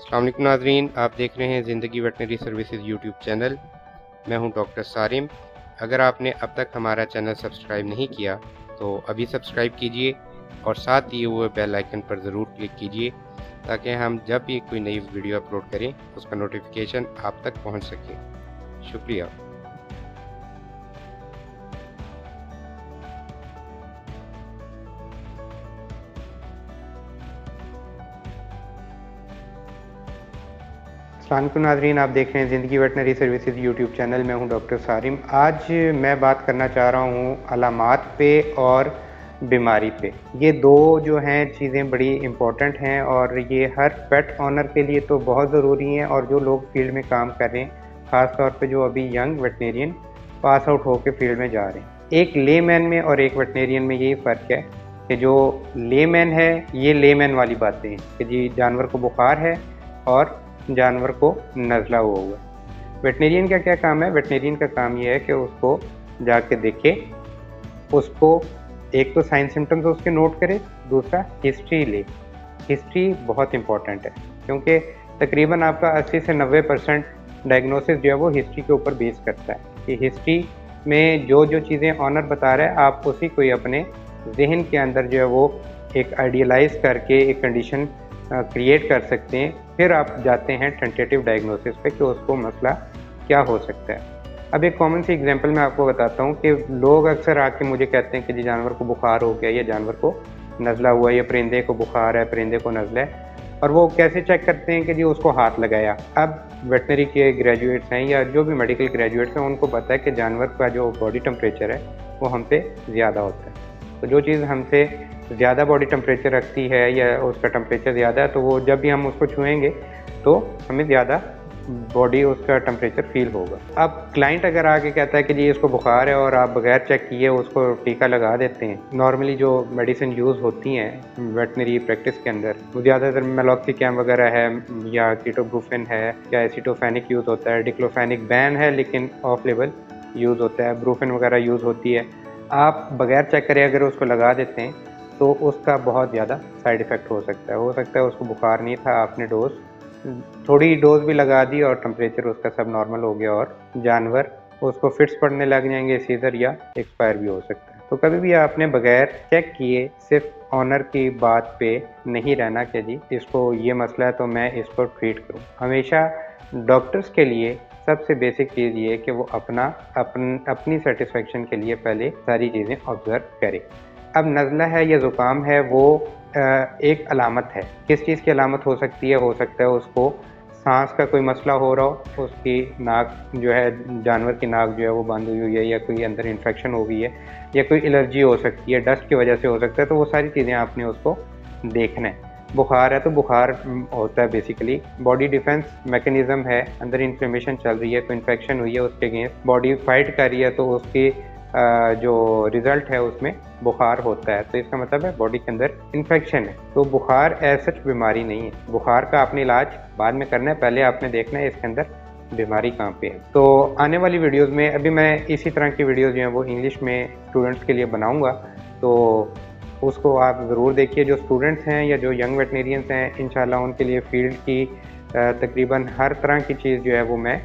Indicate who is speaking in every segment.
Speaker 1: अस्सलाम वालेकुम नाज़रीन, आप देख रहे हैं ज़िंदगी वेटनरी सर्विसेज यूट्यूब चैनल। मैं हूं डॉक्टर सारिम। अगर आपने अब तक हमारा चैनल सब्सक्राइब नहीं किया तो अभी सब्सक्राइब कीजिए और साथ दिए हुए बेल आइकन पर ज़रूर क्लिक कीजिए ताकि हम जब भी कोई नई वीडियो अपलोड करें उसका नोटिफिकेशन आप तक पहुंच सके। शुक्रिया। अस्सलाम वालेकुम नाज़रीन, आप देख रहे हैं ज़िंदगी वेटनरी सर्विसेज यूट्यूब चैनल। मैं हूं डॉक्टर सारिम। आज मैं बात करना चाह रहा हूं अलामात पे और बीमारी पे। ये दो जो हैं चीज़ें बड़ी इम्पोर्टेंट हैं और ये हर पेट ऑनर के लिए तो बहुत ज़रूरी हैं और जो लोग फील्ड में काम कर रहे हैं, ख़ास तौर पे जो अभी यंग वेटनेरियन पास आउट होकर फील्ड में जा रहे हैं। एक लेमैन में और एक वेटनेरियन में यही फ़र्क है कि जो लेमैन है ये लेमैन वाली बातें हैं कि जी जानवर को बुखार है और जानवर को नज़ला हुआ है। वेटनेरियन का क्या काम है? वेटनेरियन का काम ये है कि उसको जाके देखे, उसको एक तो साइन सिम्टम्स उसके नोट करे, दूसरा हिस्ट्री ले। हिस्ट्री बहुत इंपॉर्टेंट है क्योंकि तकरीबन आपका 80 से 90% डायग्नोसिस जो है वो हिस्ट्री के ऊपर बेस करता है कि हिस्ट्री में जो जो चीज़ें ऑनर बता रहा है आप उसी को ही अपने जहन के अंदर जो है वो एक आइडियलाइज करके एक कंडीशन क्रिएट कर सकते हैं। फिर आप जाते हैं टेंटेटिव डायग्नोसिस पे कि उसको मसला क्या हो सकता है। अब एक कॉमन सी एग्जांपल मैं आपको बताता हूँ कि लोग अक्सर आके मुझे कहते हैं कि जी जानवर को बुखार हो गया या जानवर को नज़ला हुआ या परिंदे को बुखार है, परिंदे को नज़ला है। और वो कैसे चेक करते हैं कि जी उसको हाथ लगाया। अब वेटनरी के ग्रेजुएट्स हैं या जो भी मेडिकल ग्रेजुएट्स हैं उनको पता है कि जानवर का जो बॉडी टेम्परेचर है वो हम पे ज़्यादा होता है। तो जो चीज़ हमसे ज़्यादा बॉडी टेम्परेचर रखती है या उसका टेम्परेचर ज़्यादा है तो वो जब भी हम उसको छुएंगे तो हमें ज़्यादा बॉडी उसका टेम्परेचर फील होगा। अब क्लाइंट अगर आके कहता है कि जी इसको बुखार है और आप बगैर चेक किए उसको टीका लगा देते हैं। नॉर्मली जो मेडिसिन यूज़ होती हैं वेटनरी प्रैक्टिस के अंदर वो ज़्यादातर मेलॉक्सिकैम वगैरह है या कीटोब्रूफेन है या एसिटोफेनिक यूज़ होता है। डिक्लोफेनिक बैन है लेकिन ऑफ लेवल यूज़ होता है। ब्रूफेन वगैरह यूज़ होती है। आप बगैर चेक करे अगर उसको लगा देते हैं तो उसका बहुत ज़्यादा साइड इफ़ेक्ट हो सकता है उसको बुखार नहीं था, आपने थोड़ी डोज भी लगा दी और टेम्परेचर उसका सब नॉर्मल हो गया और जानवर उसको फिट्स पड़ने लग जाएंगे, सीजर या एक्सपायर भी हो सकता है। तो कभी भी आपने बगैर चेक किए सिर्फ ऑनर की बात पे नहीं रहना कि जी इसको ये मसला है तो मैं इसको ट्रीट करूँ। हमेशा डॉक्टर्स के लिए सबसे बेसिक चीज़ ये है कि वो अपनी सेटिस्फेक्शन के लिए पहले सारी चीज़ें ऑब्ज़र्व करें। अब नज़ला है या ज़ुकाम है वो एक अलामत है। किस चीज़ की अलामत हो सकती है? हो सकता है उसको सांस का कोई मसला हो रहा हो, उसकी नाक जो है जानवर की नाक जो है वो बंद हुई है या कोई अंदर इन्फेक्शन हो गई है या कोई एलर्जी हो सकती है, डस्ट की वजह से हो सकता है। तो वो सारी चीज़ें आपने उसको देखना है। बुखार है तो बुखार होता है बेसिकली बॉडी डिफेंस मैकेनिज़्म है, अंदर इन्फ्लेमेशन चल रही है, कोई इन्फेक्शन हुई है, उसके अगेंस्ट बॉडी फाइट कर रही है तो उसकी जो रिज़ल्ट है उसमें बुखार होता है। तो इसका मतलब है बॉडी के अंदर इन्फेक्शन है। तो बुखार ऐसा बीमारी नहीं है। बुखार का आपने इलाज बाद में करना है, पहले आपने देखना है इसके अंदर बीमारी कहाँ पे है। तो आने वाली वीडियोस में अभी मैं इसी तरह की वीडियोस जो हैं वो इंग्लिश में स्टूडेंट्स के लिए बनाऊंगा, तो उसको आप ज़रूर देखिए। जो स्टूडेंट्स हैं या जो यंग वेटनेरियंस हैं इंशाल्लाह उनके लिए फील्ड की तकरीबन हर तरह की चीज़ जो है वो मैं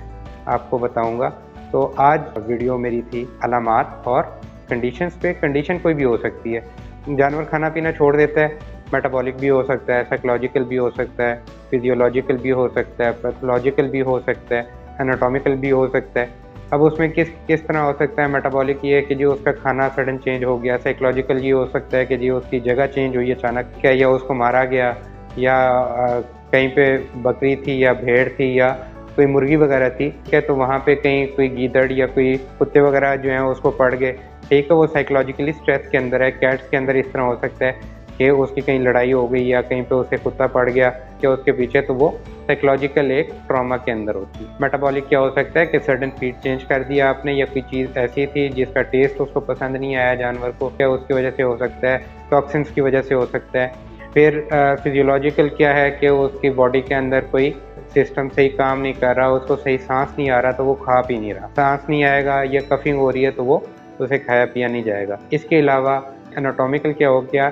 Speaker 1: आपको बताऊँगा। तो आज वीडियो मेरी थी अलामात और कंडीशंस पे। कंडीशन कोई भी हो सकती है, जानवर खाना पीना छोड़ देता है, मेटाबॉलिक भी हो सकता है, साइकोलॉजिकल भी हो सकता है, फिजियोलॉजिकल भी हो सकता है, पैथोलॉजिकल भी हो सकता है, एनाटॉमिकल भी हो सकता है। अब उसमें किस तरह हो सकता है? मेटाबॉलिक ये है कि जो उसका खाना सडन चेंज हो गया। साइकोलॉजिकल ये हो सकता है कि जी उसकी जगह चेंज हुई अचानक क्या, या उसको मारा गया या कहीं पे बकरी थी या भेड़ थी या कोई मुर्गी वगैरह थी, क्या तो वहाँ पे कहीं कोई गीदड़ या कोई कुत्ते वगैरह जो हैं उसको पड़ गए, ठीक है, वो साइकोलॉजिकली स्ट्रेस के अंदर है। कैट्स के अंदर इस तरह हो सकता है कि उसकी कहीं लड़ाई हो गई या कहीं पे उसे कुत्ता पड़ गया क्या उसके पीछे, तो वो साइकोलॉजिकल एक ट्रॉमा के अंदर होती है। मेटाबॉलिक क्या हो सकता है कि सडन फीड चेंज कर दिया आपने या कोई चीज़ ऐसी थी जिसका टेस्ट उसको पसंद नहीं आया जानवर को, क्या उसकी वजह से हो सकता है, टॉक्सिन्स की वजह से हो सकता है। फिर फिजियोलॉजिकल क्या है कि उसकी बॉडी के अंदर कोई सिस्टम सही काम नहीं कर रहा, उसको सही सांस नहीं आ रहा तो वो खा पी नहीं रहा, सांस नहीं आएगा या कफिंग हो रही है तो वो उसे खाया पिया नहीं जाएगा। इसके अलावा एनाटॉमिकल क्या हो गया